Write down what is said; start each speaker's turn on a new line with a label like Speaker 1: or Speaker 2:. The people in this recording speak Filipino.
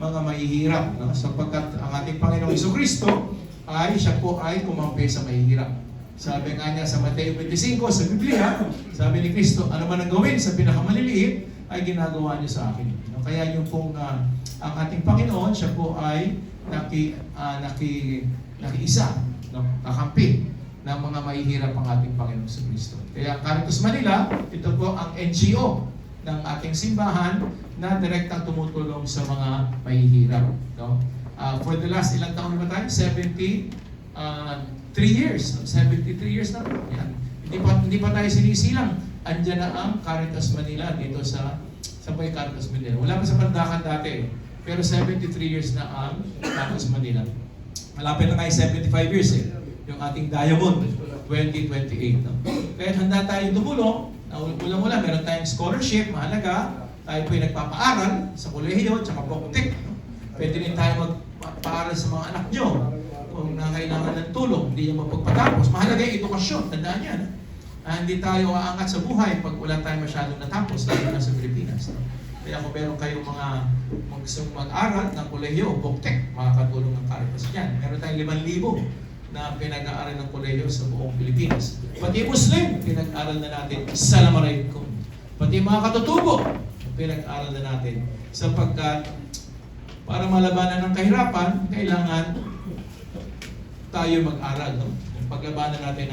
Speaker 1: mga mahihirap, no? Sapagkat ang ating Panginoong Jesucristo siya po ay kumampi sa mahihirap. Sabi nga niya sa Mateo 25 sa Biblia, sabi ni Kristo, ano man ang gawin sa pinakamaliliit ay ginagawa niyo sa akin. No? Kaya yung pong ang ating Panginoon, siya po ay nakiisa, no? Kakampi ng mga mahihirap ang ating Panginoong Jesucristo. Kaya Caritas Manila, ito po ang NGO ng ating simbahan na direktang tumutulong sa mga mahihirap. No? For the last ilang taon ba tayo? 73 years. 73 years na po. Yan. Hindi pa tayo sinisilang. Andiyan na ang Caritas Manila dito sa may Caritas Manila. Wala pa sa Pandakan dati. Pero 73 years na ang Caritas Manila. Malapit na kayo 75 years eh. Yung ating Diamond 2028. No? Kaya handa tayong tumulong. Ulang-ulang, meron tayong scholarship, mahalaga. Tayo po ay nagpapaaral sa kolehiyo, tsaka poktek. No? Pwede rin tayo magpaaral sa mga anak nyo. Kung nangailangan ng tulong, hindi nyo mapagpatapos. Mahalaga yung edukasyon, tandaan yan. Hindi tayo aangat sa buhay pag wala tayo masyadong natapos, lalo na sa Pilipinas. No? Kaya kung meron kayong mga gustong mag-aral ng kolehiyo, poktek, makakatulong ng Caritas dyan. Meron tayong 5,000 na pinag-aaral ng kolehiyo sa buong Pilipinas. Pati Muslim, pinag-aaral na natin sa Lamarayko. Pati mga katutubo, pinag-aaral na natin. Sapagkat para malabanan ng kahirapan, kailangan tayo mag-aral. No? Paglabanan natin